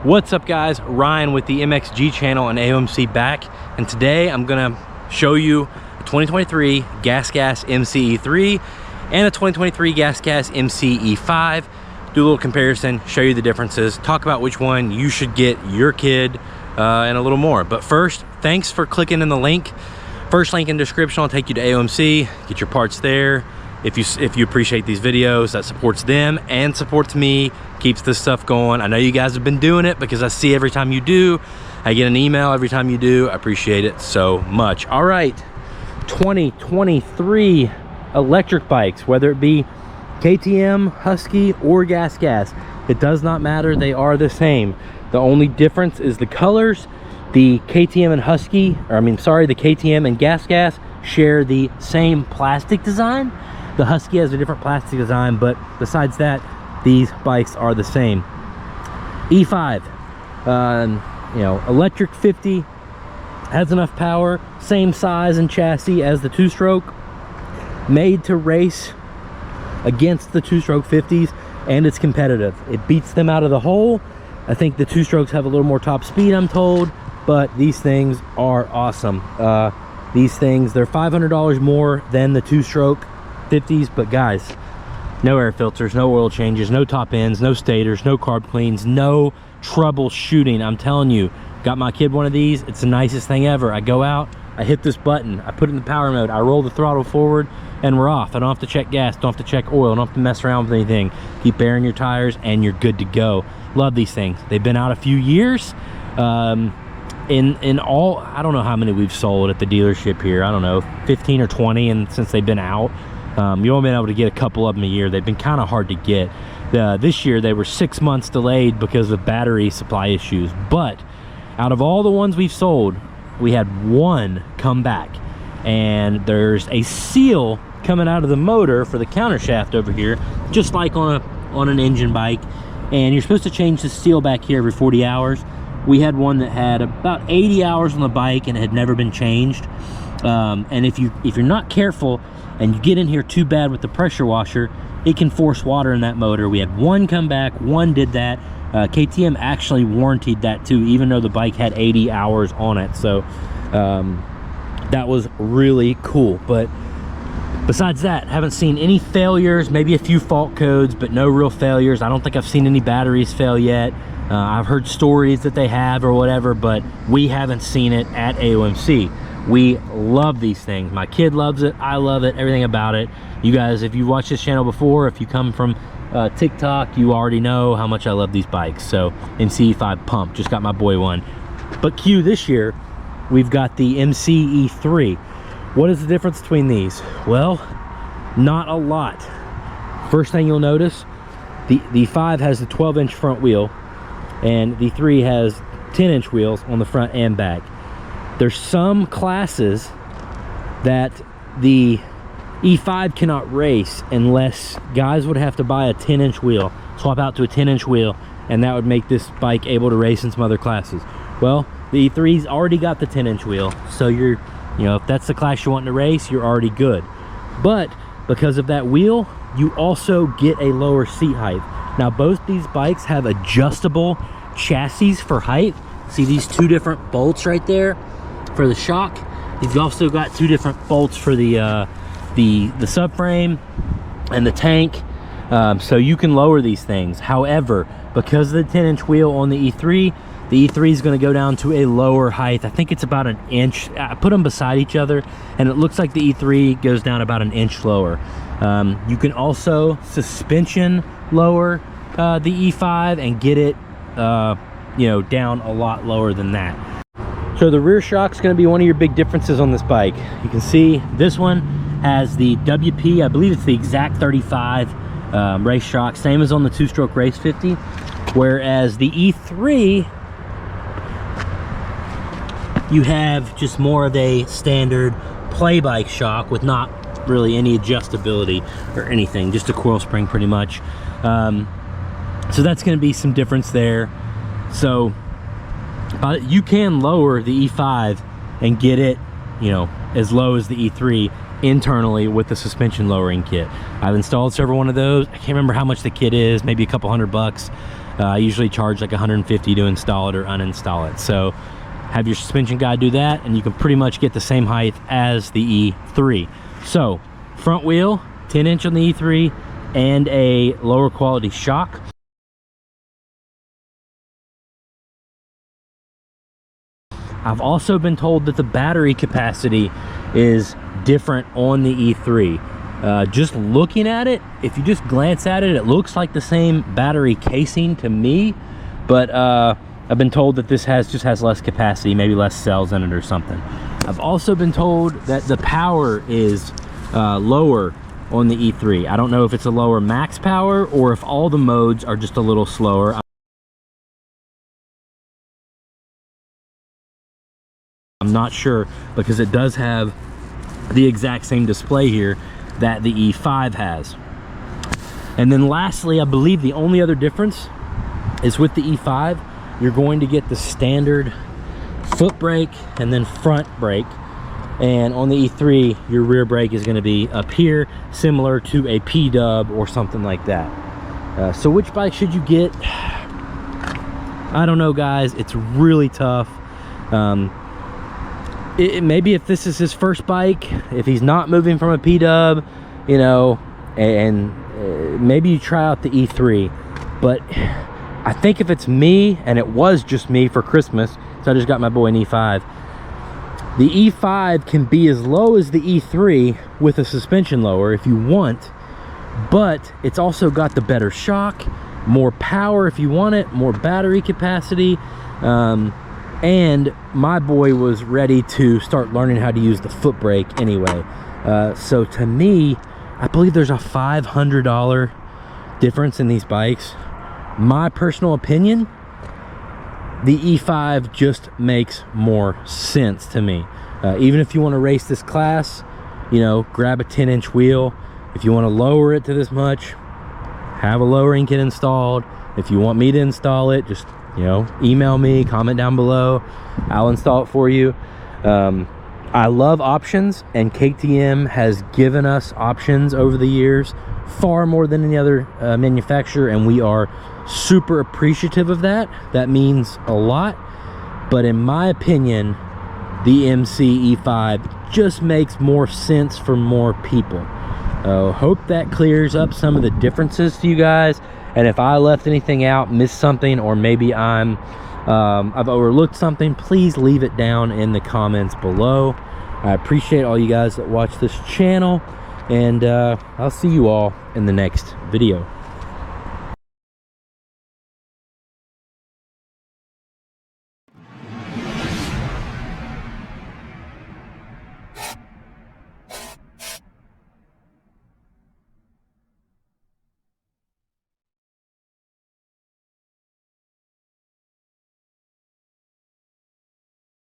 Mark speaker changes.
Speaker 1: What's up guys, Ryan with the MXG channel and AOMC back, and today I'm gonna show you a 2023 GasGas MC E3 and a 2023 GasGas MC E5. Do a little comparison, show you the differences, talk about which one you should get your kid, and a little more. But first, thanks for clicking in the link. First link in the description will take you to AOMC, get your parts there. If you appreciate these videos, that supports them and supports me, keeps this stuff going. I know you guys have been doing it because I see every time you do. I get an email every time you do. I appreciate it so much. All right, 2023 electric bikes, whether it be KTM, Husky, or GasGas, it does not matter. They are the same. The only difference is the colors. The KTM and Husky, or the KTM and GasGas share the same plastic design. The Husky has a different plastic design, but besides that, these bikes are the same. E5, electric 50, has enough power, same size and chassis as the two-stroke, made to race against the two-stroke 50s, and it's competitive. It beats them out of the hole. I think the two-strokes have a little more top speed, I'm told, but these things are awesome. These things, they're $500 more than the two-stroke 50s, but guys, no air filters, no oil changes, no top ends, no stators, no carb cleans, no troubleshooting. I'm telling you, got my kid one of these. It's the nicest thing ever. I go out, I hit this button, I put it in the power mode, I roll the throttle forward, and we're off. I don't have to check gas, don't have to check oil, don't have to mess around with anything. Keep airing your tires and you're good to go. Love these things. They've been out a few years. In all, I don't know how many we've sold at the dealership here. I don't know, 15 or 20, and since they've been out. You only been able to get a couple of them a year. They've been kind of hard to get. This year they were 6 months delayed because of battery supply issues. But out of all the ones we've sold, we had one come back, and there's a seal coming out of the motor for the countershaft over here, just like on an engine bike. And you're supposed to change the seal back here every 40 hours. We had one that had about 80 hours on the bike and it had never been changed. And if you're not careful and you get in here too bad with the pressure washer, it can force water in that motor. We had one come back, one did that. KTM actually warranted that too, even though the bike had 80 hours on it. So that was really cool. But besides that, haven't seen any failures, maybe a few fault codes, but no real failures. I don't think I've seen any batteries fail yet. I've heard stories that they have or whatever, but we haven't seen it at AOMC. We love these things. My kid loves it, I love it, everything about it. You guys, if you've watched this channel before, if you come from TikTok, you already know how much I love these bikes. So MC E5 pump, just got my boy one. But Q, this year we've got the MC E3. What is the difference between these? Well, not a lot. First thing you'll notice, the E5 has the 12-inch front wheel, and the E3 has 10-inch wheels on the front and back. There's some classes that the E5 cannot race unless guys would have to buy a 10-inch wheel, swap out to a 10-inch wheel, and that would make this bike able to race in some other classes. Well, the E3's already got the 10-inch wheel, so if that's the class you're wanting to race, you're already good. But because of that wheel, you also get a lower seat height. Now, both these bikes have adjustable chassis for height. See these two different bolts right there for the shock? You've also got two different bolts for the subframe and the tank, so you can lower these things. However, because of the 10-inch wheel on the E3 is going to go down to a lower height. I think it's about an inch. I put them beside each other, and it looks like the E3 goes down about an inch lower. You can also suspension lower the E5 and get it down a lot lower than that. So the rear shock's going to be one of your big differences on this bike. You can see this one has the WP, I believe it's the exact 35 race shock, same as on the two-stroke race 50, whereas the E3, you have just more of a standard play bike shock with not really any adjustability or anything, just a coil spring pretty much. So that's going to be some difference there. So you can lower the E5 and get it as low as the E3 internally with the suspension lowering kit. I've installed several one of those. I can't remember how much the kit is, maybe a couple $100. I usually charge like $150 to install it or uninstall it. So have your suspension guy do that, and you can pretty much get the same height as the E3. So front wheel, 10-inch on the E3, and a lower quality shock. I've also been told that the battery capacity is different on the E3. Just looking at it, if you just glance at it, it looks like the same battery casing to me, but I've been told that this just has less capacity, maybe less cells in it or something. I've also been told that the power is lower on the E3. I don't know if it's a lower max power or if all the modes are just a little slower. I'm not sure, because it does have the exact same display here that the E5 has. And then lastly, I believe the only other difference is with the E5, you're going to get the standard foot brake and then front brake. And on the E3, your rear brake is going to be up here, similar to a P-dub or something like that. So which bike should you get? I don't know, guys. It's really tough. Maybe if this is his first bike, if he's not moving from a P-dub, you know, and maybe you try out the E3. But I think if it's me, and it was just me for Christmas, so I just got my boy an E5, the E5 can be as low as the E3 with a suspension lower if you want, but it's also got the better shock, more power if you want it, more battery capacity, and my boy was ready to start learning how to use the foot brake anyway. So to me, I believe there's a $500 difference in these bikes. My personal opinion, the E5 just makes more sense to me. Even if you want to race this class, you know, grab a 10-inch wheel. If you want to lower it to this much, have a lowering kit installed. If you want me to install it, just, you know, email me, comment down below. I'll install it for you. I love options, and KTM has given us options over the years, far more than any other manufacturer, and we are super appreciative of that. That means a lot. But in my opinion, the MC E5 just makes more sense for more people. Hope that clears up some of the differences to you guys. And if I left anything out, missed something, or maybe I've overlooked something, please leave it down in the comments below. I appreciate all you guys that watch this channel, and I'll see you all in the next video.